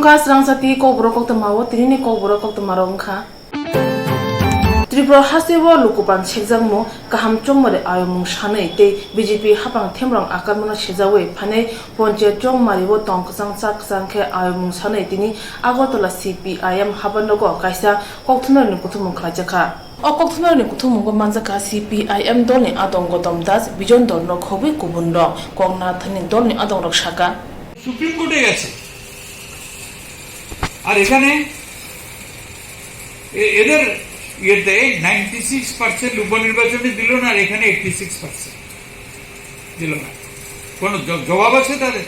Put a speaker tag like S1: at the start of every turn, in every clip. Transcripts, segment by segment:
S1: Swrangchati Swrangchati Kokborok Koktwma tini Kokborok Koktwma rongkha Tripura hasibo lukupan sekjangmo kaham chongmare ayomung sanai tei BJP hapang themrang akarmona sejawe phane panchayat chongmaribo tongkjang chakjang khe ayomung sanai tini Agartala CPIM habanogo kaisa Koktwma ni kuthumung khlaijakha Koktwma ni kuthumung manjaka CPIM dolni adong Gautam Das bijon dolno khobi kubun rok Kongna thani dolni adong rok saka
S2: supreme কোর্টে গেছে আর এখানে এদের ইয়েতে 96% উপনির্বাচনে দিল না আর এখানে 86% দিল না কোন জবাব আছে তাদের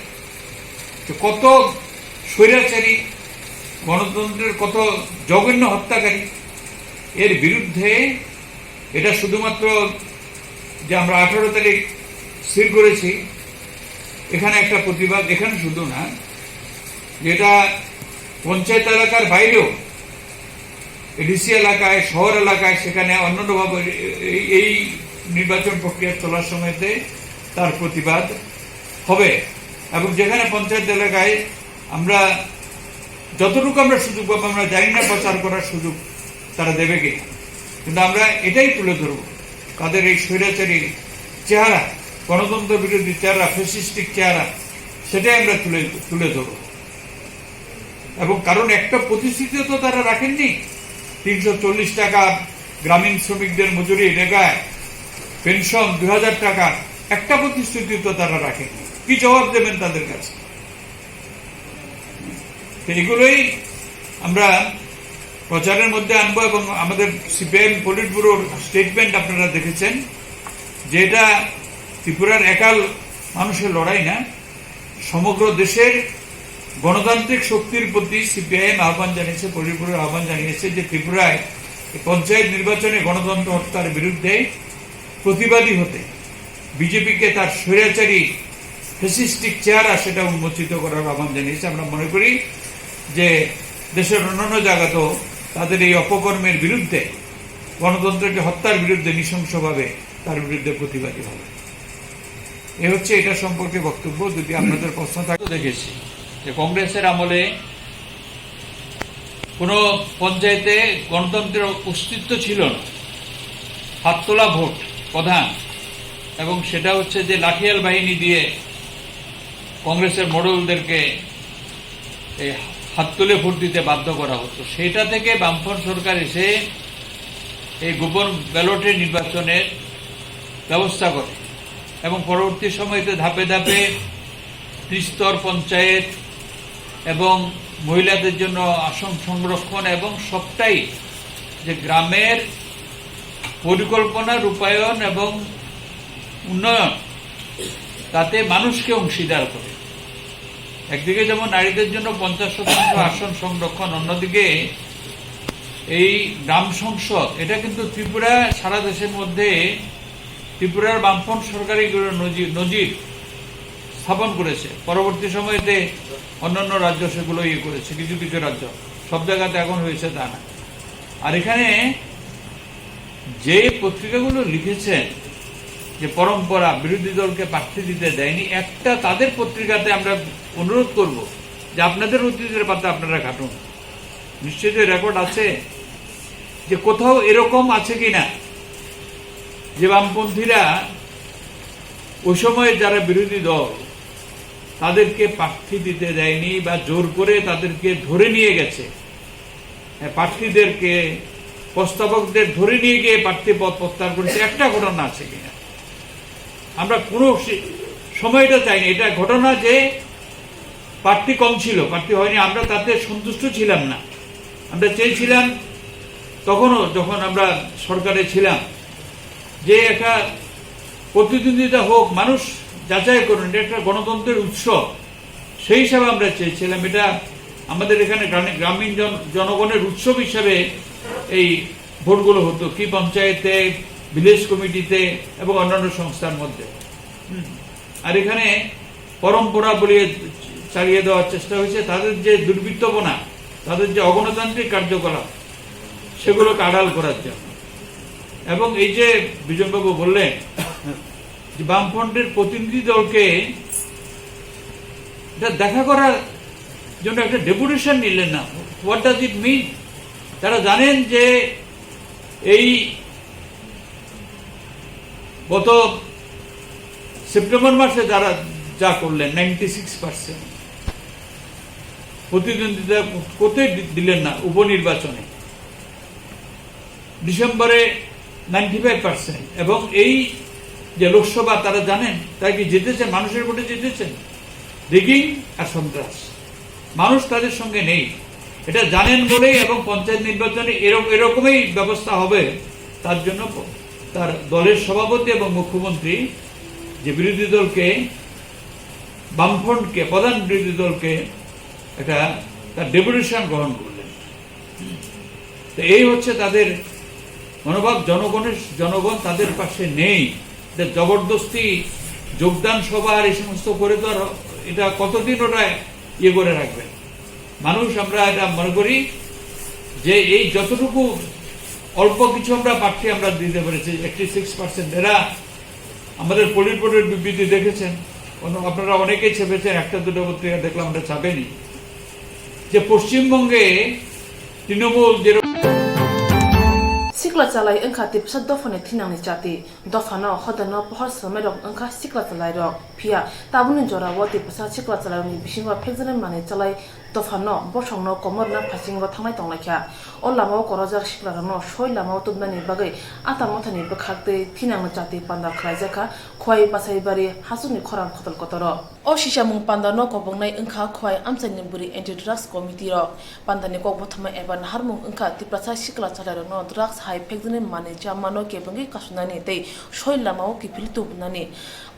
S2: কত স্বৈরাচারী গণতন্ত্রের কত জঘন্য হত্যাকারী এর বিরুদ্ধে এটা শুধুমাত্র যে আমরা 18 তারিখ স্থির করেছি এখানে একটা প্রতিবাদ এখানে শুধু না যেটা পঞ্চায়েত এলাকার বাইরেও ডিসি এলাকায় শহর এলাকায় সেখানে অন্যান্যভাবে এই নির্বাচন প্রক্রিয়া চলার সময়তে তার প্রতিবাদ হবে এবং যেখানে পঞ্চায়েত এলাকায় আমরা যতটুকু আমরা সুযোগ পাবো আমরা জানি না প্রচার করার সুযোগ তারা দেবে কিনা কিন্তু আমরা এটাই তুলে ধরব তাদের এই স্বৈরাচারী চেহারা গণতন্ত্র বিরোধী চেহারা ফ্যাসিস্টিক চেহারা সেটাই আমরা তুলে ধরব এবং কারণ একটা প্রতিশ্রুতি তো তারা রাখেননি 340 টাকা গ্রামীণ শ্রমিকদের মজুরি রেগায় পেনশন 2000 টাকা একটা প্রতিশ্রুতি তো তারা রাখেননি কি জবাব দেবেন তাদের কাছে এগুলোই আমরা প্রচারের মধ্যে আনবো এবং আমাদের সিপিএম পলিট ব্যুরোর স্টেটমেন্ট আপনারা দেখেছেন যে এটা ত্রিপুরার একাল মানুষের লড়াই না সমগ্র দেশের গণতান্ত্রিক শক্তির প্রতি সিপিআইএম আহ্বান জানিয়েছে পরিপূর্ণ আহ্বান জানিয়েছে যে ত্রিপুরায় পঞ্চায়েত নির্বাচনে গণতন্ত্র হত্যার বিরুদ্ধে প্রতিবাদী হতে বিজেপিকে তার স্বৈরাচারী ফ্যাসিস্টিক চেহারা সেটা উন্মোচিত করার আহ্বান জানিয়েছে আমরা মনে করি যে দেশের অন্যান্য জায়গাতেও তাদের এই অপকর্মের বিরুদ্ধে গণতন্ত্রকে হত্যার বিরুদ্ধে নৃশংসভাবে তার বিরুদ্ধে প্রতিবাদী হবে এ হচ্ছে এটা সম্পর্কে বক্তব্য যদি আপনাদের প্রশ্ন থাকে দেখেছি যে কংগ্রেসের আমলে কোন পঞ্চায়েতে গণতন্ত্রের অস্তিত্ব ছিল না হাত তোলা ভোট প্রধান এবং সেটা হচ্ছে যে লাঠিয়াল বাহিনী দিয়ে কংগ্রেসের মডেলদেরকে হাত তুলে ভোট দিতে বাধ্য করা হতো সেটা থেকে বামফ্রন্ট সরকার এসে এই গোপন ব্যালটে নির্বাচনের ব্যবস্থা করে এবং পরবর্তী সময়তে ধাপে ধাপে ত্রিস্তর পঞ্চায়েত এবং মহিলাদের জন্য আসন সংরক্ষণ এবং সবটাই যে গ্রামের পরিকল্পনা রূপায়ণ এবং উন্নয়ন তাতে মানুষকে অংশীদার করে একদিকে যেমন নারীদের জন্য 50% আসন সংরক্ষণ অন্যদিকে এই গ্রাম সংসদ এটা কিন্তু ত্রিপুরা সারা দেশের মধ্যে ত্রিপুরার বামফ্রন্ট সরকার এগুলো নজির স্থাপন করেছে পরবর্তী সময়তে অন্যান্য রাজ্য সেগুলো করেছে কিছু কিছু রাজ্য সব জায়গাতে এখন হয়েছে তা না আর এখানে যে পত্রিকাগুলো লিখেছেন যে পরম্পরা বিরোধী দলকে প্রার্থী দিতে দেয়নি একটা তাদের পত্রিকাতে আমরা অনুরোধ করব যে আপনাদের অতীতের পাতা আপনারা ঘাটুন নিশ্চয়ই রেকর্ড আছে যে কোথাও এরকম আছে কিনা যে বামপন্থীরা ওই সময় যারা বিরোধী দল তাদেরকে প্রার্থী দিতে দেয়নি বা জোর করে তাদেরকে ধরে নিয়ে গেছে প্রার্থীদেরকে প্রস্তাবকদের ধরে নিয়ে গিয়ে প্রার্থী পদ প্রত্যাহার করেছে একটা ঘটনা আছে কিনা আমরা কোনো সময়টা চাইনি এটা ঘটনা যে প্রার্থী কম ছিল প্রার্থী হয়নি আমরা তাতে সন্তুষ্ট ছিলাম না আমরা চেয়েছিলাম তখনও যখন আমরা সরকারে ছিলাম যে একটা প্রতিদ্বন্দ্বিতা হোক মানুষ যাচাই করুন এটা একটা গণতন্ত্রের উৎসব সেই হিসাবে আমরা চেয়েছিলাম এটা আমাদের এখানে গ্রামীণ জনগণের উৎসব হিসাবে এই ভোটগুলো হতো কি পঞ্চায়েতে ভিলেজ কমিটিতে এবং অন্যান্য সংস্থার মধ্যে আর এখানে পরম্পরা বলিয়ে চালিয়ে দেওয়ার চেষ্টা হয়েছে তাদের যে দুর্বৃত্তপনা তাদের যে অগণতান্ত্রিক কার্যকলাপ সেগুলোকে আড়াল করার জন্য এবং এই যে বিজনবাবু বললেন যে বামফ্রন্টের প্রতিনিধি দলকে এটা দেখা করা জন্য একটা ডেপুটেশন নিলেন না? হোয়াট ডাজ ইট মিন? তারা জানেন যে এই গত সেপ্টেম্বর মাসে যারা যা করলেন 96% প্রতিদ্বন্দ্বিতা করতে দিলেন না উপনির্বাচনে, ডিসেম্বরে 95%, এবং এই যে লোকসভা তারা জানেন তারা কি জিতেছেন? মানুষের ভোটে জিতেছেন? রিগিং আর সন্ত্রাস। মানুষ তাদের সঙ্গে নেই, এটা জানেন বলেই, এবং পঞ্চায়েত নির্বাচনে এরকমই ব্যবস্থা হবে তার জন্য তার দলের সভাপতি এবং মুখ্যমন্ত্রী যে বিরোধী দলকে, বামফ্রন্টকে, প্রধান বিরোধী দলকে একটা তার ডেপুটেশন গ্রহণ করলেন। তো এই হচ্ছে তাদের মনোভাব। জনগণ তাদের পাশে নেই। জবরদস্তি যোগদান সভা আর এই সমস্ত করে তো আর এটা কতদিন ওটা ইয়ে করে রাখবেন মানুষ? আমরা এটা মনে করি যে এই যতটুকু অল্প কিছু আমরা প্রার্থী আমরা দিতে পেরেছি 86%। এরা আমাদের পলিটবোর্ডের বিবৃতি দেখেছেন, আপনারা অনেকেই ছেপেছেন, একটা দুটো পত্রিকা দেখলাম, আমরা ছাপেনি, যে পশ্চিমবঙ্গে তৃণমূল যে
S1: sikla chalai engkha tip sa dofane thinang ni chati dofano hodano pohor somai rok engkha sikla chalai rok phia tabuni jora wati pasa sikla chalai ni bisingwa phekjane mane chalai dofano bosongno komorna phasingo thangnai tonglakha o lamao korojak sikla no soi lamao tubnani bagai atamothani bekhakte thinang ni chati panda khlaijaka khoi basai bari hasuni khoram khotol kotoro o sisamung panda no kobongnai engkha khoi amchani buri anti drugs committee rok pandani kokbothma eban harmung engkha tiprasa sikla chalai no drugs hai phekjane mane chamano kebangi kasunani tei soi lamao kipil tubnani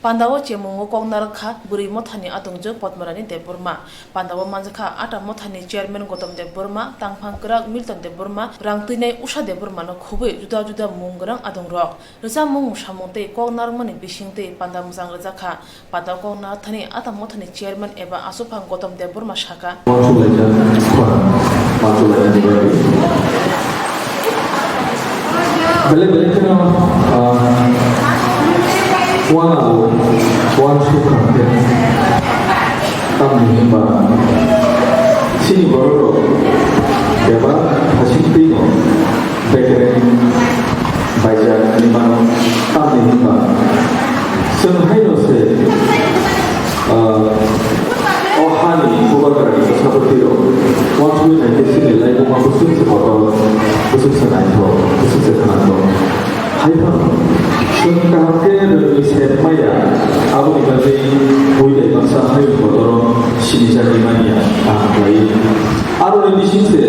S1: pandawo chemungo kongnar kha buri mothani atungjok potmarani deburma pandawo manjakha ata mothani chairman gotom deburma tangphang krak milton deburma rangtuinai usha deburma no khubui juda juda mungrang adongrok resa mung samungte kongnar mani bisingte panda musang rajakha pada kongnar thani ata mothani chairman eba asufang gotom deburma shaka
S3: balik-balik ke nama wan suka kami himba sini baru beba hasil tino background baca lima kami himba senhai no se ohani bukan berarti seperti itu wan suka itu sini lagi mau busuk sekolah busuk senaito busuk senaito hai pun sungkapke dari sepaya abu dibagi boleh bangsa hai motor sini jadi mania lagi aru di sini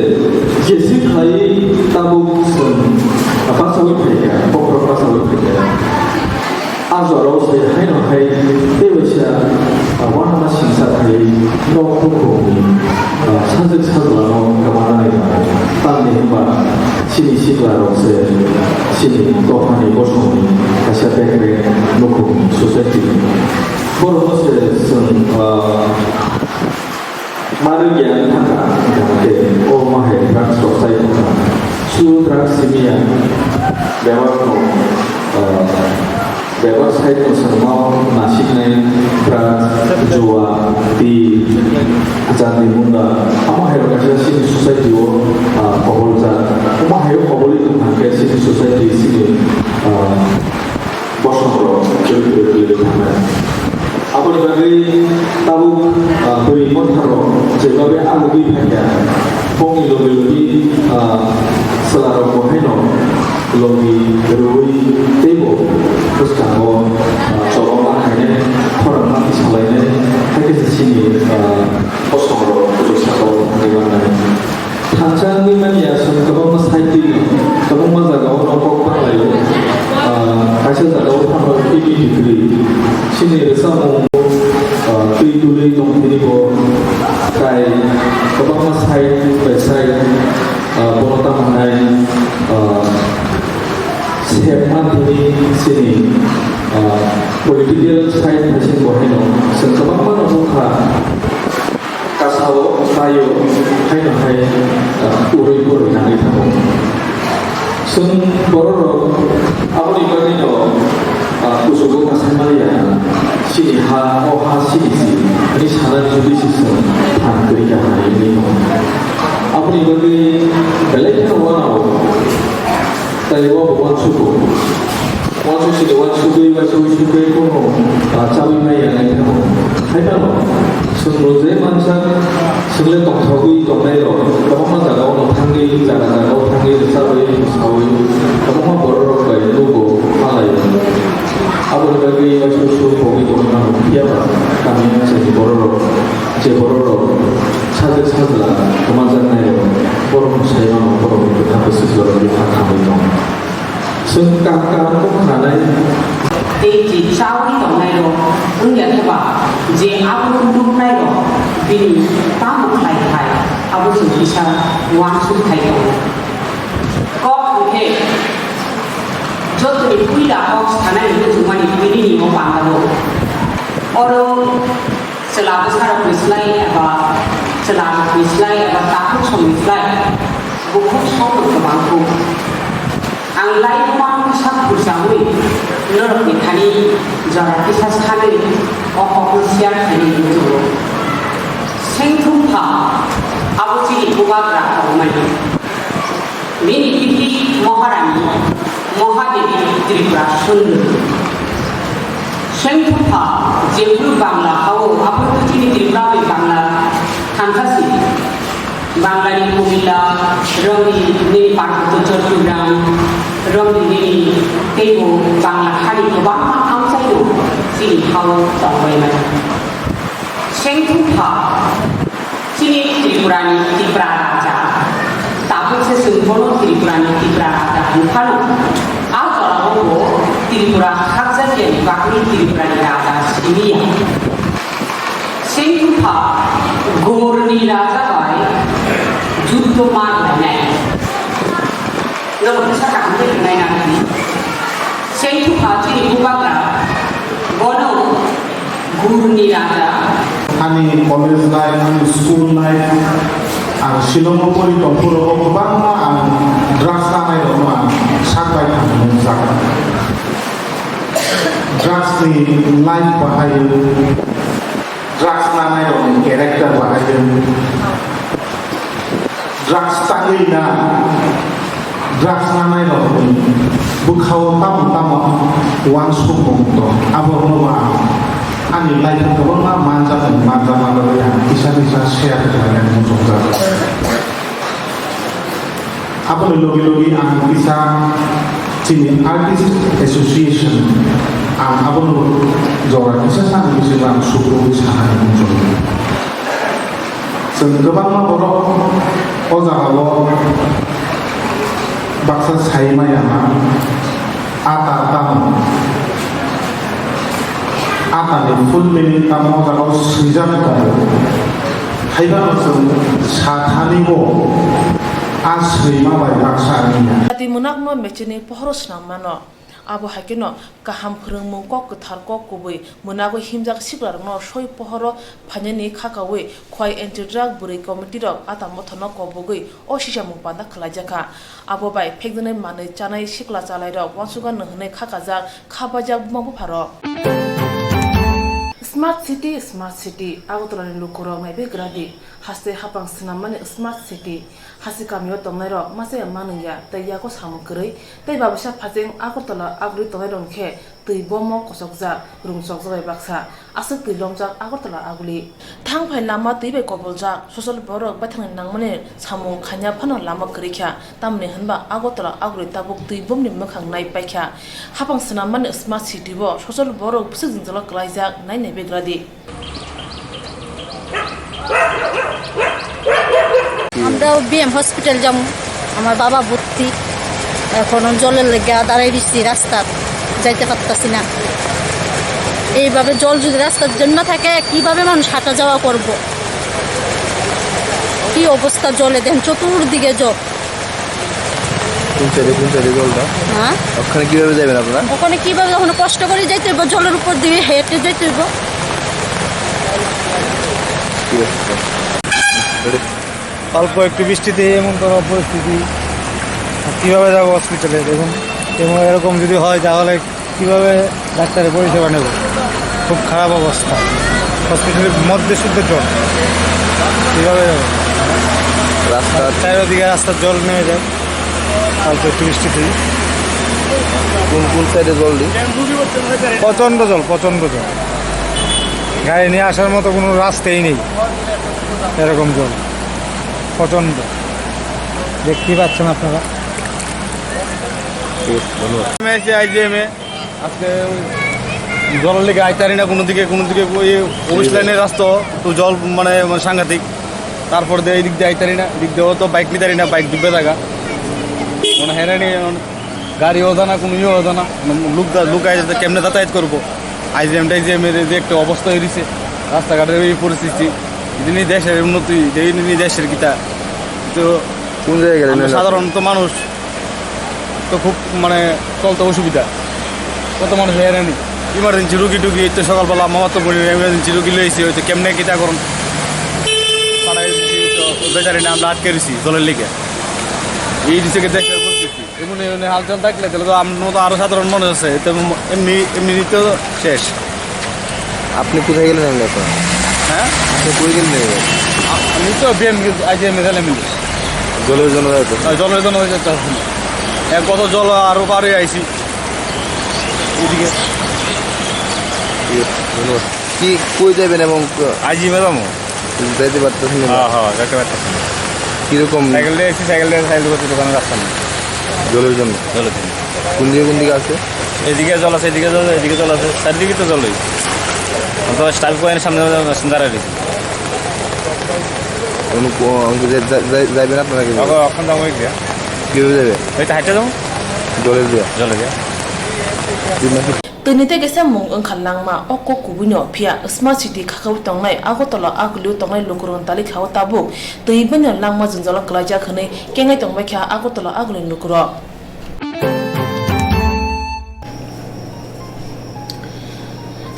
S3: jesi lagi tabu sun apa sawit mereka Kokborok sawit mereka azaro saya hai no hai dewasa warna sisa hai no kuku sanjek sanjulano kemana ini tanda himba sini sikla rose sini tohani bosoni kasih teknik nukum society baru se marugian tangga ke oh mahir drugs society su drugs simia bewakno website ko semua nasiknya drugs jual di Jati Munda ama hero kasih sini society wo Kokborok ama hero Kokborok itu pakai sini society sini bosong jadi apa dibagi tahu beri motor jadi alwi pakai pongi lobi selalu moheno lobi rui tebo terus kalau colong makanya orang mati selainnya kayak di sini kosong terus satu gimana tangan ni mana sebab mas hati sebab mas agak orang kokpak lagi kasih agak orang ini degree sini sama tulis dong ini bo kayak sebab mas hati besar bonota mana siapa ini sini political side masih boleh no sebab mana muka kasau kayu hai no hai urut yang itu sun baru apa ni bagi no usul kasih Maria sini ha oh ha sini ini salah juga sih hampir ya ini apa nih bagi belakangnya wow tapi wow bukan suku sih bukan suku itu cabai maya yang itu hai kan sebelumnya masa sebelum tongkoi tongkai loh kamu mah jaga orang tanggi sawi kamu mah borok kayak logo malai apa bagi susu kopi koran dia kami jadi borok saja kemasan naik borok saya mau borok itu habis sesuatu di kami dong sengkakak kanai
S4: thì sau cái tổng này rồi ứng nhận cho bà J áp dụng đúng này rồi vì ta một thầy áp dụng thì sao hoàn suốt thầy rồi có thể cho tôi đi quy đạo học thằng này itu cuma di ini mau pantau loh orang selalu sekarang misalnya takut sama misalnya bukan sama kebangku ang lain orang bisa bersama lor kini jarak kisah sekali orang siap ini itu sengtumpa aku sih buat rakau mana ini kini Maharani Mahadevi Tripura Sundar sengtumpa jebul Bangla kau apa tu sini Tripura Bangla kansasi Bangla ni Kumila Romi ni Parto Chorturam Romi ni Tebo Bangla Hari ko Bangla outside do sini kau tawai mana sengtumpa sini Tripura Raja tapi sesungguhnya Tripura Raja bukan kalau Tripura Raja jadi bakal Tripura Raja sini ya sengtumpa Gorni Raja Judo mana? Lalu kita akan melihat nanti. Saya itu haji di Kokborok, bono guru ni ada.
S5: Ani college life, school life, ang silong puri Kokborok bangma ang drugs na may roma sakay ang sakay. Drugs ni life bahayo, drugs na may roma character bahayo. Drugs tangi na drugs namai lo bukhau tam wan sukong to abor no ma ani lai ko ma manja lo ya bisa share dengan musuh apa logi ang bisa sini artist association ang apa lo jora bisa sang bisa bang suku bisa musuh sengkebang borok ozaalo baksa saima yana ata ni full meaning tamo ozaalo sijam tamo haiba sathani bo asrima bai baksa ni
S1: ati munak no mechini pohoros namano abo hakino kaham phurung kok thar kok kubui munago himjak siklar no soi pohoro phanyani khakawe khoi anti drug buri committee rok atamo thono kobugui o sisa mupanda khlajaka abo bai phekdune manai chanai sikla chalai rok wansuga nhne khakajak khabajak mabu pharo Smart city agotolani lukurok nai be gradi haste hapang sinamani smart city hasi kamio tongnai mase manungya tai yako samukrei tai babasa phajeng agotola agri tongnai rongkhe tui bomo kosokja rungsokjai baksa asuk tui lomjak agotola aguli thangphai lama tui be koboljak social borok bathang nangmane samung khanya phano lama krikha tamne hanba agotola agri tabuk tui bomni mokhang nai paikha hapang sinamani smart city bo social borok pusujingjala klaijak nai nai be gradi
S6: আমরা BM hospital যাবো আমার বাবা ভর্তি এখন জলের লেগে দাঁড়াই দিচ্ছি রাস্তা যাইতে পারতাছি না এইভাবে জল যদি রাস্তার জন্য থাকে কিভাবে মানুষ হাঁটা যাওয়া করব কি অবস্থা জলে দেখেন চতুর্দিকে জল
S7: জলটা
S6: হ্যাঁ
S7: ওখানে কিভাবে যাবেন আপনারা
S6: ওখানে কিভাবে ওখানে কষ্ট করে যাইতে হইব জলের উপর দিয়ে হেঁটে যাইতে হইব
S5: অল্প একটু বৃষ্টিতে এমন কোনো পরিস্থিতি কীভাবে যাবো হসপিটালে দেখুন এবং এরকম যদি হয় তাহলে কীভাবে ডাক্তারের পরিষেবা নেব খুব খারাপ অবস্থা হসপিটালের মধ্যে শুদ্ধ জল কীভাবে যাবে?
S7: রাস্তা
S5: চারিদিকে রাস্তার জল নেমে যায় অল্প একটু বৃষ্টি থেকে।
S7: কোন কোন সাইডে জল দিই?
S5: প্রচণ্ড জল, প্রচণ্ড জল, গাড়ি নিয়ে আসার মতো কোনো রাস্তাই নেই, এরকম জল প্রচণ্ড, দেখতেই পাচ্ছেন আপনারা।
S7: ঠিক আছে, ধন্যবাদ।
S8: আইজিএমে আজকে জলের লেগে আইতারি না কোনো দিকে ওই অফিস লাইনের রাস্তা তো জল মানে সাংঘাতিক। তারপর দিয়ে এই দিক দিয়ে আইতারি না, দিক দিয়েও তো বাইক নিতারি না, বাইক ডুবে থাকা মানে হেরানি, গাড়িও জানা কোনো ইয়েও জানা, লুকায় কেমনে যাতায়াত করবো। আইজিএমের যে একটা অবস্থা হয়েছে রাস্তাঘাটের এই পরিস্থিতি, যিনি দেশের উন্নতি, যিনি দেশের গীতা, তো
S7: কোন জায়গায় গেলেন?
S8: আমরা সাধারণত মানুষ তো খুব মানে চলতে অসুবিধা, কত মানুষ হেরানি। ইমার্জেন্সি রুগী টুগি তো সকালবেলা মামাতো বলি এমার্জেন্সি রুগী লইছি, হয়তো কেমনে কিতা করুন বেচারি না আমরা আটকে রয়েছি জলের লিগে। এই দিকে দেশের পরিস্থিতি এমনি হালচাল থাকলে তাহলে তো আমার মতো আরও সাধারণ মানুষ আছে, তো এমনিতেও শেষ।
S7: আপনি কোথায় গেলেন এখন?
S8: হ্যাঁ,
S7: আপনি কই গেলেন এবার?
S8: আমি তো আইজিএম এখানে মিলি
S7: জলের জন্য হয়তো।
S8: জলের জন্য হয়েছে এক কত জল আরও পারে আইছি এদিকে।
S7: ঠিক আছে, ধন্যবাদ। কি কই যাবেন এবং
S8: আইজিএমে যাবো।
S7: যাইতে পারতেছেন না?
S8: হ্যাঁ যাইতে পারতেছি না।
S7: কিরকম
S8: সাইকেল দিয়ে এসেছি, সাইকেল করতে দোকানে রাস্তা নেই
S7: জলের জন্য?
S8: জলের জন্য।
S7: কোন দিকে আছে?
S8: এদিকে জল আছে, এদিকে জল, এদিকে জল আছে, চারদিকে তো জলই। তো স্টাইল পয়েন্টের সামনে দাঁড়ায় রয়েছি।
S7: যাইবেন আপনারা?
S8: এখন যাবো গিয়া,
S7: কীভাবে যাবে?
S8: ওই তো হাইটে যাবো
S7: জলের দিয়া?
S8: জলে গিয়া।
S1: Tuni te gesa mung ang khalangma oko kubunyo phia smart city khakau tongnai agotala aglu tongnai lukurong tali khaw tabuk tui banyo langma junjala klaja khane kengai tongbai kha agotala aglu lukuro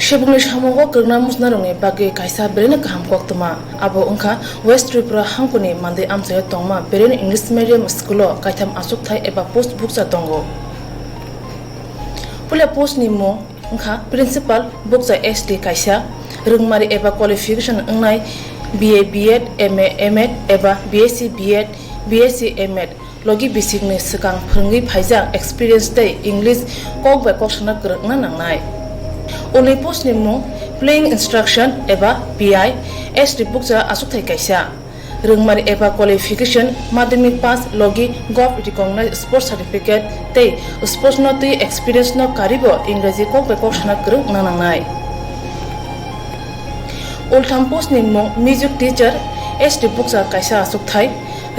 S1: Shebungni shamogo kirna musnarongni bage kaisa berene kaham koktwma abo ungkha West Tripura hangkuni mande amsaya tongma berene English medium school kaitham asuk thai eba post buksa tongo Pula post ni mo ngkha principal buksa SD kaisa rungmari eba qualification ngnai BA B.Ed MA M.Ed eba BSc B.Ed BSc M.Ed logi basic ni sikang phungi phaija experience dai English kok ba kok sana krna nangnai Only post ni mo playing instruction eba PI SD buksa asuk thai kaisa Rungmari eba qualification madhyamik pass logi gov recognized sports certificate tei sports no tui experience no karibo ingraji kok be kok shana krung nanangnai Ultham post ni mo music teacher SD buksa kaisa asuk thai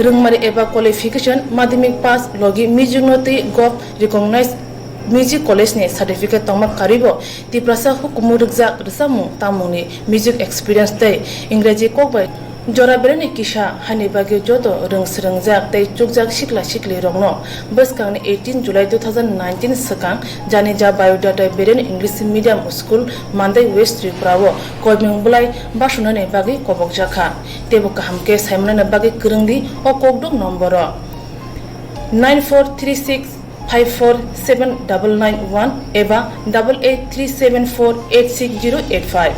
S1: Rungmari eba qualification madhyamik pass logi music no tui gov recognized Music College ni certificate tongma karibo tiprasa hukumu rukjak risamu tamuni music experience tei ingraji kok bai Jora berani kisha hani bagi jodo rung srungjak tei chukjak sikla sikli rongno baskang 18 July 2019 sakang jani ja biodata berani English medium school Mandai West Tripura wo koiming bulai basunane bagi kobok jakha tebo kahamke saimnane bagi krungdi o kokdok number 9436 547991 eba 8837486085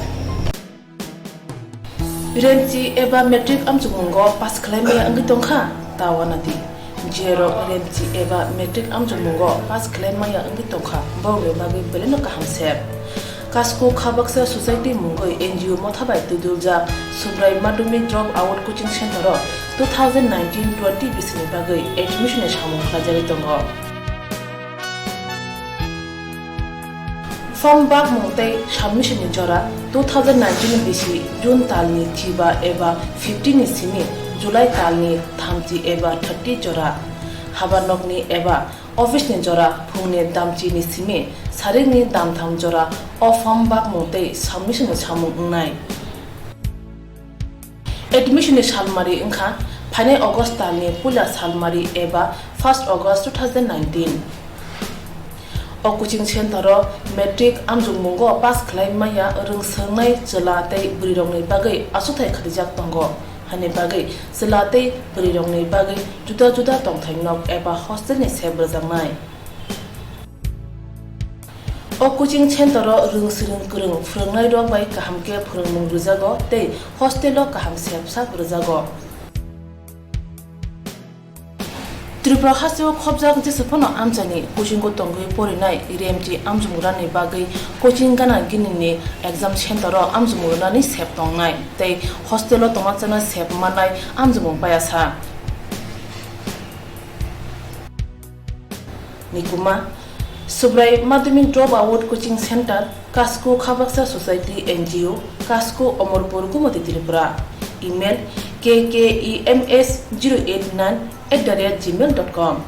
S1: Renci eba metric amjumungo pas klaimaya angi tongkha tawanati jero renci eba metric amjumungo pas klaimaya angi tongkha bawe bagi beleno kahamsep Kasko Khabaksa Society Mungoi NGO Mothabai Tudulja Subrai Madhyamik Drop Out Coaching Center 2019-20 bisini bagai admission shamung khajari tongo Form bag mongtai submission ni jora 2019 bisi June talni thiba eba 15 ni simi July talni thamti eba 30 jora habanokni eba office ni jora phungni damchi ni simi saring ni dam tham jora o form bag mongtai submission ni samung nai admission ni salmari ingkha phane August talni pula salmari eba 1st August 2019 O coaching center metric amjung mungo pass khlai maya rung sangnai chela tei brirong nei bagai asuthai khadijak tongo hani bagai chela tei brirong nei bagai juda juda tongthai nok eba hostel ni sebrjangnai O coaching center rung sirung kurung phurungnai rok bai kaham ke phurungmung rujago tei hostel o kaham sepsa rujago. Tripura haseo khobjak jesapano amjani coaching ko tongui porinai RMT amjumurani bagai coaching gana ginini exam center o amjumurani sep tongnai tei hostel o tomachana sep manai amjumung payasa. Nikuma Subrai Madhyamik Dropout Coaching Center, Kasko Khabaksa Society NGO, Kasko Omorpur Gumati Tripura. Email kkems089@gmail.com.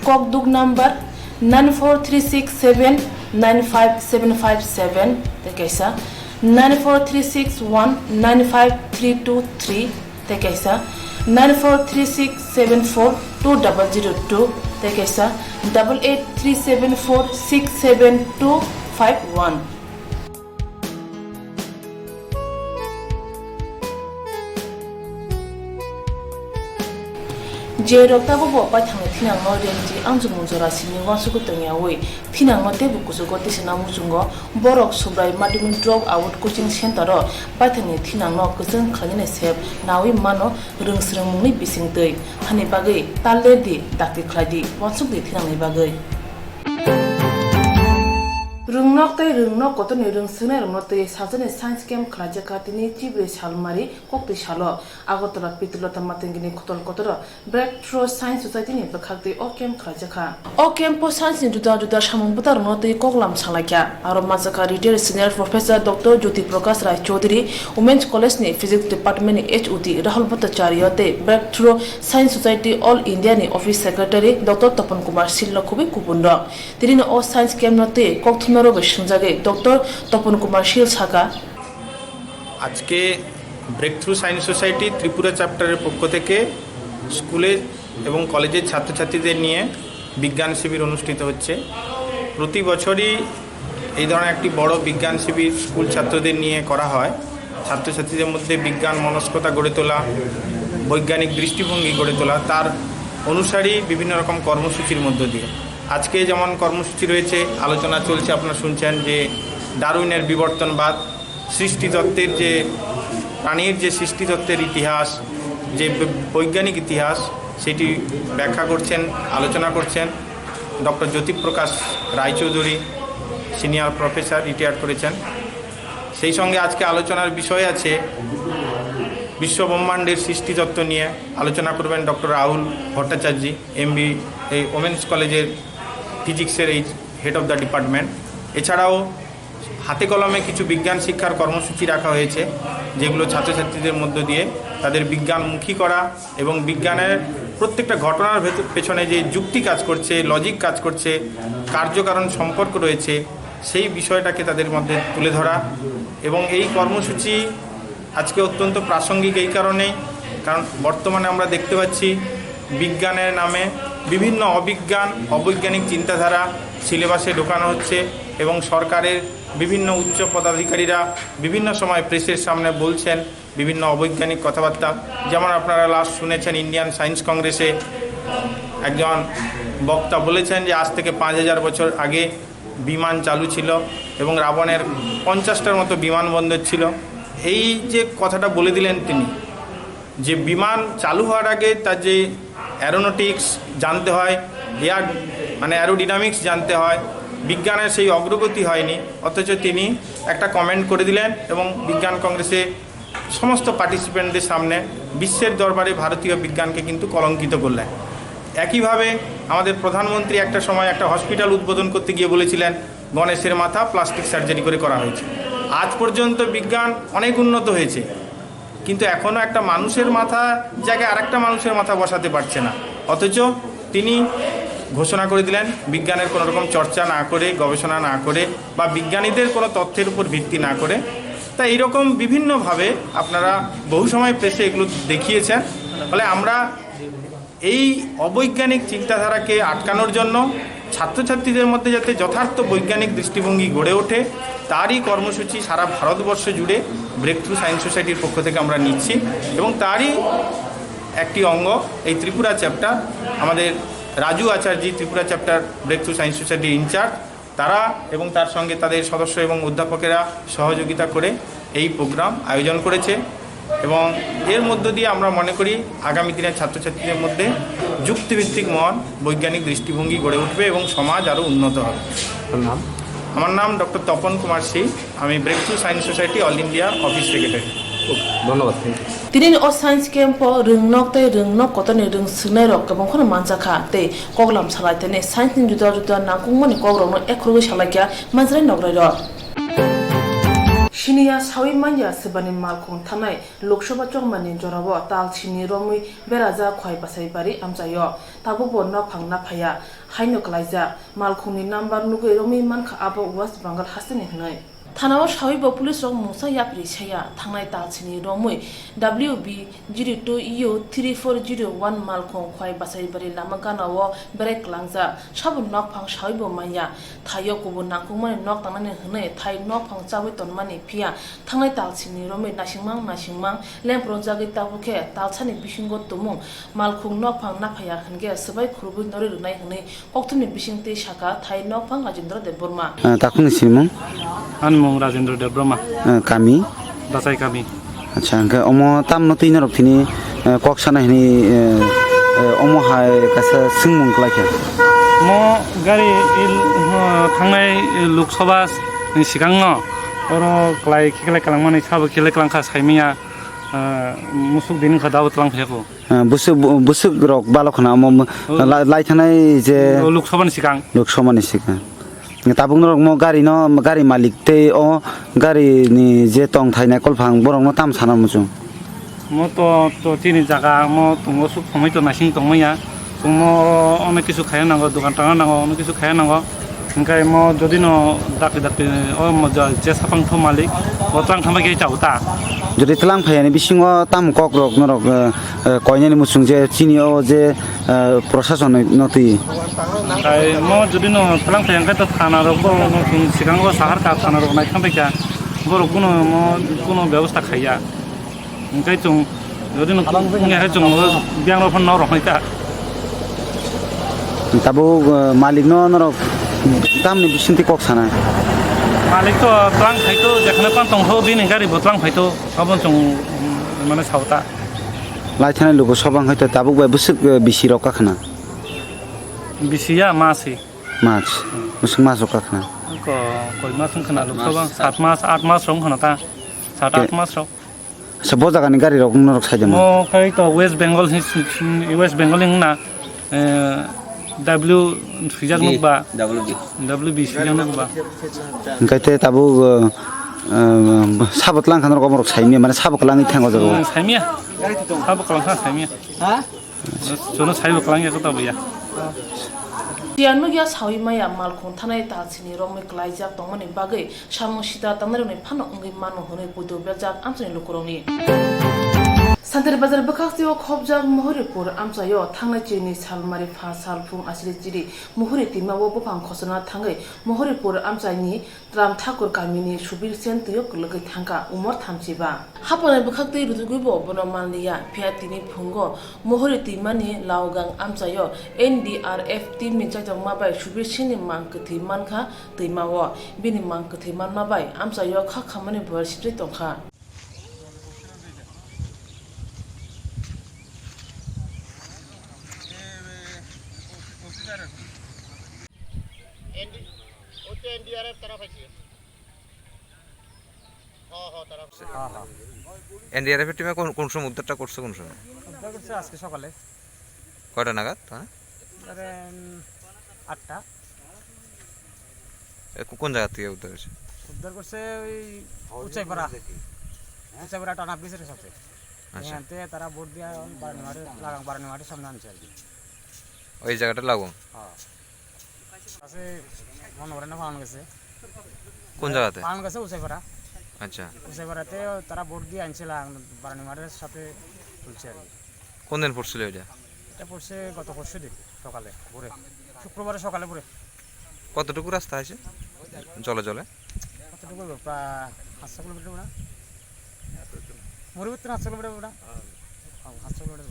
S1: Kokduk number 94367-95757. Tekaisa 94361-95323. Tekaisa 943674202. Tekaisa 8837467251. Je rokta bo pa thang thinang no renji amjung jora sini wasu ko tangyawi thinang mate bu kusugo tisna mujungo borok subrai madhyamik dropout coaching center ro pathani thinang no kusung khaline sep nawi mano rungsrung mungni bisingtei hani bagai talle di dakti khladi wasu di thinang ni bagai Rungnok tai rungnok kotoni rungsune rungnote sajane science camp khlajaka tini tibre salmari kokti salo agotora pitulota matengini kotol kotoro breakthrough science society ni bakhakti o camp khlajaka o camp science ni juda samung butar rungnote koklam salakya aro mazaka retired senior professor dr jyoti prakash rai chaudhary women's college ni physics department ni HOD rahul bhattacharya te breakthrough science society all india ni office secretary dr tapan kumar sillo khubi kupunda tini o science camp note Koktwma doctor Tapan Kumar Shil ছাকা
S9: আজকে breakthrough science society Tripura চ্যাপ্টারের পক্ষ থেকে স্কুলে এবং কলেজের ছাত্রছাত্রীদের নিয়ে বিজ্ঞান শিবির অনুষ্ঠিত হচ্ছে প্রতি বছরই এই ধরনের একটি বড় বিজ্ঞান শিবির স্কুল ছাত্রদের নিয়ে করা হয় ছাত্রছাত্রীদের মধ্যে বিজ্ঞান মনস্কতা গড়ে তোলা বৈজ্ঞানিক দৃষ্টিভঙ্গি গড়ে তোলা তার অনুসারী বিভিন্ন রকম কর্মসূচির মধ্য দিয়ে আজকে যেমন কর্মসূচি রয়েছে আলোচনা চলছে আপনারা শুনছেন যে ডারউইনের বিবর্তনবাদ সৃষ্টিতত্ত্বের যে প্রাণীর যে সৃষ্টিতত্ত্বের ইতিহাস যে বৈজ্ঞানিক ইতিহাস সেটি ব্যাখ্যা করছেন আলোচনা করছেন doctor Jyotiprakash Raychaudhuri senior professor retire করেছেন সেই সঙ্গে আজকে আলোচনার বিষয় আছে বিশ্বব্রহ্মাণ্ডের সৃষ্টিতত্ত্ব নিয়ে আলোচনা করবেন ডক্টর রাহুল ভট্টাচার্য এমবি এই ওমেন্স কলেজের ফিজিক্সের এই হেড অফ দ্য ডিপার্টমেন্ট এছাড়াও হাতে কলমে কিছু বিজ্ঞান শিক্ষার কর্মসূচি রাখা হয়েছে যেগুলো ছাত্রছাত্রীদের মধ্য দিয়ে তাদের বিজ্ঞানমুখী করা এবং বিজ্ঞানের প্রত্যেকটা ঘটনার পেছনে যে যুক্তি কাজ করছে লজিক কাজ করছে কার্যকারণ সম্পর্ক রয়েছে সেই বিষয়টাকে তাদের মধ্যে তুলে ধরা এবং এই কর্মসূচি আজকে অত্যন্ত প্রাসঙ্গিক এই কারণেই কারণ বর্তমানে আমরা দেখতে পাচ্ছি বিজ্ঞানের নামে বিভিন্ন অবৈজ্ঞানিক চিন্তাধারা সিলেবাসে ঢোকানো হচ্ছে এবং সরকারের বিভিন্ন উচ্চ পদাধিকারীরা বিভিন্ন সময় প্রেসের সামনে বলছেন বিভিন্ন অবৈজ্ঞানিক কথাবার্তা যেমন আপনারা লাস্ট শুনেছেন ইন্ডিয়ান সায়েন্স কংগ্রেসে একজন বক্তা বলেছেন যে আজ থেকে 5000 বছর আগে বিমান চালু ছিল এবং রাবণের 50টার মতো বিমানবন্দর ছিল এই যে কথাটা বলে দিলেন তিনি যে বিমান চালু হওয়ার আগে তার যে অ্যারোনটিক্স জানতে হয় অ্যারোডিনামিক্স জানতে হয় বিজ্ঞানের সেই অগ্রগতি হয়নি অথচ তিনি একটা কমেন্ট করে দিলেন এবং বিজ্ঞান কংগ্রেসে সমস্ত পার্টিসিপেন্টদের সামনে বিশ্বের দরবারে ভারতীয় বিজ্ঞানকে কিন্তু কলঙ্কিত করলেন একইভাবে আমাদের প্রধানমন্ত্রী একটা সময় একটা হসপিটাল উদ্বোধন করতে গিয়ে বলেছিলেন গণেশের মাথা প্লাস্টিক সার্জারি করে করা হয়েছে আজ পর্যন্ত বিজ্ঞান অনেক উন্নত হয়েছে কিন্তু এখনও একটা মানুষের মাথা জায়গায় আরেকটা মানুষের মাথা বসাতে পারছে না অথচ তিনি ঘোষণা করে দিলেন বিজ্ঞানের কোনো রকম চর্চা না করে গবেষণা না করে বা বিজ্ঞানীদের কোনো তথ্যের উপর ভিত্তি না করে তাই এইরকম বিভিন্নভাবে আপনারা বহু সময় প্রেসে এগুলো দেখিয়েছেন ফলে আমরা এই অবৈজ্ঞানিক চিন্তাধারাকে আটকানোর জন্য ছাত্রছাত্রীদের মধ্যে যাতে যথার্থ বৈজ্ঞানিক দৃষ্টিভঙ্গি গড়ে ওঠে তারই কর্মসূচি সারা ভারতবর্ষ জুড়ে ব্রেকথ্রু সায়েন্স সোসাইটির পক্ষ থেকে আমরা নিচ্ছি এবং তারই একটি অঙ্গ এই ত্রিপুরা চ্যাপ্টার আমাদের Raju Acharya Tripura chapter breakthrough science সোসাইটির ইনচার্জ, তারা এবং তার সঙ্গে তাদের সদস্য এবং অধ্যাপকেরা সহযোগিতা করে এই প্রোগ্রাম আয়োজন করেছে এবং এর মধ্য দিয়ে আমরা মনে করি আগামী দিনের ছাত্রছাত্রীদের মধ্যে যুক্তিভিত্তিক মন, বৈজ্ঞানিক দৃষ্টিভঙ্গি গড়ে উঠবে এবং সমাজ আরও উন্নত হবে। আমার নাম ডক্টর তপন কুমার সিং, আমি breakthrough science society all India office secretary.
S7: ধন্যবাদ।
S1: তিনি ও সায়েন্স ক্যাম্প রংনক তৈ রংনক কতনি রং সুনাই রক এবং কোন মানজাখা তে কগলাম সালাইতেনে সায়েন্স नि जुदा जुदा नाकुंगमनि कग्रंनो एकरुगै सालायकिया मानज्राय नगराय र Shinia sawi manja sebani malkung tanai Loksoba chongmani jorabo tal chini romui beraja khwai pasai bari amjayo tabu bonno phangna phaya haino klaija malkhungni number nugui romi mankha abo West Bengal hasini hnai Thanao sawibo police rok musa yapri saya thangnai tal chini romui WB 02EU 3401 malkhung khwai pasai bari lamaganawo berek langja sabun nok phang sawibo manya thayo kubun nakungmani nok tanani hnai thai nok phang chawi tonmani pia thangnai tal chini romui nasingmang lempro jagi tabukhe talchani bisingo tumung malkhung nok phang naphaya hngge sabai khurbu nori runai hnai Koktwmni bisingte saka thai nok phang Rajendra Deborma
S7: takuni simung
S10: Anmong Rajendra Deborma
S7: kami
S10: Dasai kami
S7: acha angka omo tamno tin rok thini koksana hini omo hai kasa singmung klaikha
S10: mo gari thangnai Lok Sabha ni sigangno oro klai khiklai kalangmani sabo khilai kalangkha saimiya musuk din khadaw tlang pheko
S7: busuk rok balokhna omo laithanai je
S10: Lok Sabha ni sigang
S7: tabung rok mo gari malik te o gari ni je tong thainai kolphang borong no tam sana muchung
S10: mo to tini jaga mo tungo suk phomai to nasing tongmaya tumo onek kisu khaya nango dukan tanga nango onek kisu khaya nango engkai mo jodi no dakli o mo je sapang tho malik botlang thamai ge chauta
S7: jodi tlang phayani bisingo tam kok rok norok koinani muchung je chini o je proshashan noti
S10: kai mo jodi no tlang phayang ka to thana rok bo no sigango sahar ka thana rok nai thamai ka boro kuno ব্যবস্থা খাইয়া engkai chung jodi no ngai chung biang ro phon no rok nai ta
S7: tabu malik no norok tamni bisinti kok sana
S10: Malik to tlang phaito jekhne pan tong ho bin gari botlang phaito abon chung mane sauta
S7: laithana logo sobang hoyto tabuk bai busuk bisi rok kakhna
S10: bisiya masi
S7: mas busuk mas rok kakhna
S10: ko koi mas khana Lok Sabha 7 mas 8 mas rong khana ta 7 8 mas rok
S7: sabo jaga ni gari rok norok saidam
S10: mo khai to West Bengal na W sijak nukba WB sijak nukba
S7: engkai tabu sabot lang khan rok morok saimi mane sabok lang ithango jago
S10: saimiya sabok lang saimiya ha jono sabok lang ya ko tabuya
S1: Tianmugya sawi maya malkhung thanai talchini romui klaijak tongmani bagai samosida tangroni phano ungi manu hone pudu bejak amchani lukuroni Santar bazar bakaktiyo khobjak Mohoripur amchayo thangnai chini salmari pha salphung asiri chiri Mohori timawo bopang khosona thangai Mohoripur amchaini Ram Thakur kamini subir sen tuyok logai thangka umor thamchiba hapanai bakakti rudugubo bonomanliya phia tini phungo Mohori timani laugang amchayo NDRF team ni chajang mabai subir sini mangkthi mankha timawo bini mangkthi man mabai amchayo kha khamani bor sipri tongkha
S11: NDRF এর টিমে কোন সময় উদ্ধারটা করছে কোন সময়?
S10: উদ্ধার করছে আজকে সকালে
S11: কয়টা নাগাদ?
S10: ধরেন 8টা
S11: কোন জায়গা থেকে উদ্ধার হয়েছে?
S10: উদ্ধার করছে ওই উচাইপাড়া টানা ব্রিজের সাথে এখানতে তারা বোট দিয়ে বারানিমাটির সামনে আনছে আর কি
S11: ওই জায়গাটা লাগুন
S10: আছে মনে করেন পাওয়া গেছে
S11: কোন জায়গাতে
S10: পাওয়া গেছে উচাইপাড়া
S11: আচ্ছা
S10: উচাইপাড়াতে তারা বোট দিয়ে আনছিল বারানিমাটির সাথে তুলছে আর কি
S11: কোন দিন পড়ছিল এটা?
S10: এটা পড়ছে গত পরশু দিন সকালে ভোরে শুক্রবারে সকালে ভোরে
S11: কতটুকু রাস্তা আছে জলে
S10: কতটুকু প্রায় 700 কিলোমিটার না মরুভূমিতে 700 কিলোমিটার না 700 kilometre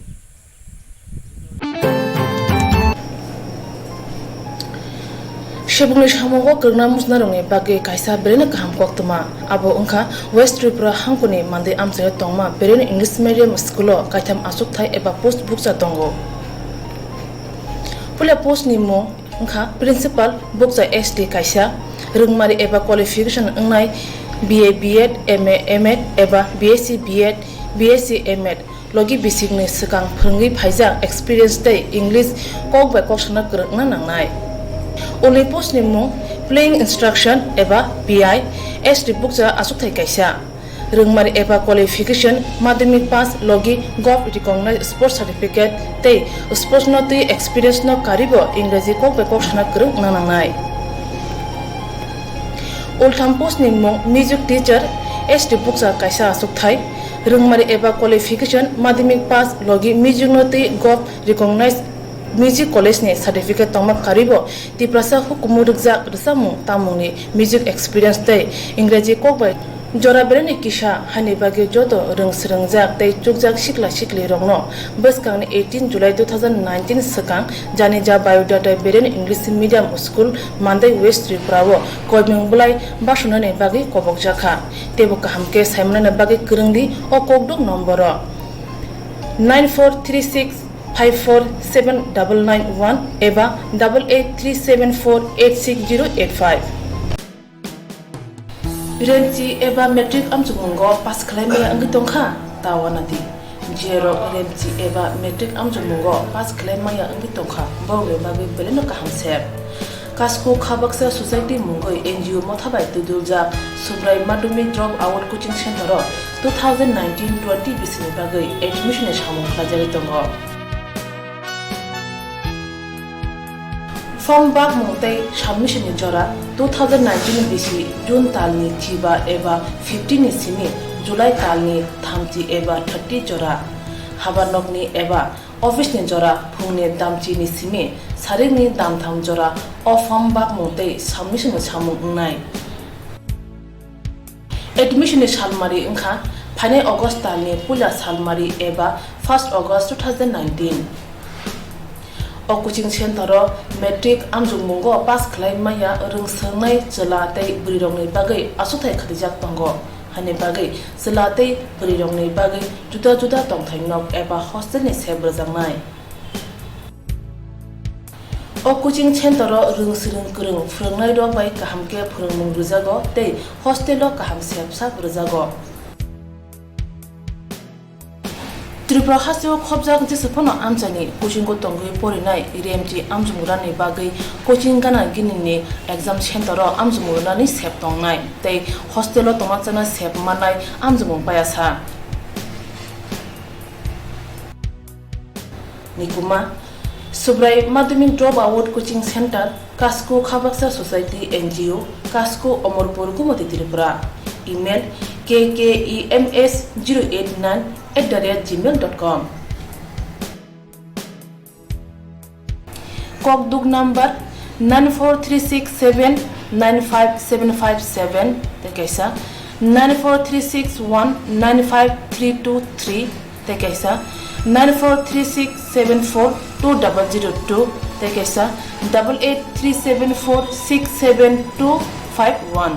S1: Shebungni samogo kirna musna rongi bagi kaisa berene kaham Koktwma abo ungkha West Tripura hangkuni mande amsayo tongma berene English medium schoolo kaitam asuk thai eba post buksa tongo. Pula post ni mo ungkha principal buksa SD kaisa rungmari eba qualification ungnai BA B.Ed MA M.Ed eba BSc B.Ed BSc M.Ed logi basic ni sekang phungi phaija experience day English kok ba kok sana krna nangnai. Only post ni mo playing instruction eba PI SD buksa asuk thai kaisa rungmari eba qualification madhyamik pass logi gov recognized sports certificate te sports no te experience no karibo ingraji kok ba kok sana krna nangnai. Ultham post ni mo music teacher SD buksa kaisa asuk thai rungmari eba qualification madhyamik pass logi music no te gov recognized music college ni certificate tongma karibo tiprasa hukumu rukjak rsamu tamungni music experience te ingraji kokbai jora bereni kisa hani bagi joto rungsrungjak te chukjak sikla sikli rongno baskangni 18 July 2019 sakang janija biodata bereni English medium school mandai West Tripura wo koiming bulai basunane bagi kobok jakha tebo kahamke saimnane bagi kurungdi o kokdok nomboro 9436 547991 eba 8837486085 Remchi eba metric amjumungo pass claim ya angitongkha tawanati jero remchi eba metric amjumungo pass claim ya angitongkha bawe babe beleno kahamsep kasko khabaksa society mungoi NGO mothabai tudulja subrai madumi drop out coaching center 2019-20 bisini bagai admission e samung khajari tongo Form bag mungtai submission ni jora 2019 bisi June talni chiba eba 15 ni simi July talni thamchi eba 30 jora habanok ni eba office ni jora phungni damchi ni simi saring ni dam tham jora o form bag mungtai submission samung ngai admission ni salmari ungkha phane August talni pula salmari eba 1st August 2019 o coaching center metric amjungmungo pass claim maya rungsngai chelate brirongni bagai asuthai khadijak tongo hani bagai chelate brirongni bagai juda juda tongthainok eba hostel ni sebrjangnai o coaching center rungsrung kurung phrangnai rok bai kahamke phurungmung rujago tei hostel o kaham sepsa rujago Tripura hasio khobjak jesepono amjani coaching ko tongoi porinai remti amjumurani bagai coaching gana ginini exam center ro amjumurani sep tongnai tei hostel o tomachana sep manai amjumung payasa nikuma subrai madhyamik drop out coaching center kasko khabaksa society NGO kasko omorpur gumati Tripura email kkems089@gmail.com Kokduk number 94367957557 tekaisa 943619533 tekaisa 943674202 tekaisa 8837467251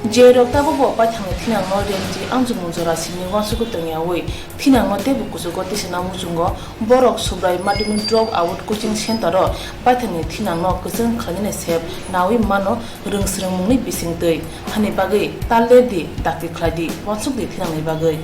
S1: Jerokta bo pa thang thina ngo remji amjumung jora sini wansuku tongyawi thina ngo te bukusugo tisina mujungo borok subrai madhyamik drop out coaching center ro pathani thina ngo kusung khanine sep nawi mano rungsrungmungni bisingtei hani bagai talle di dakti khladi wansuk di thina nei bagai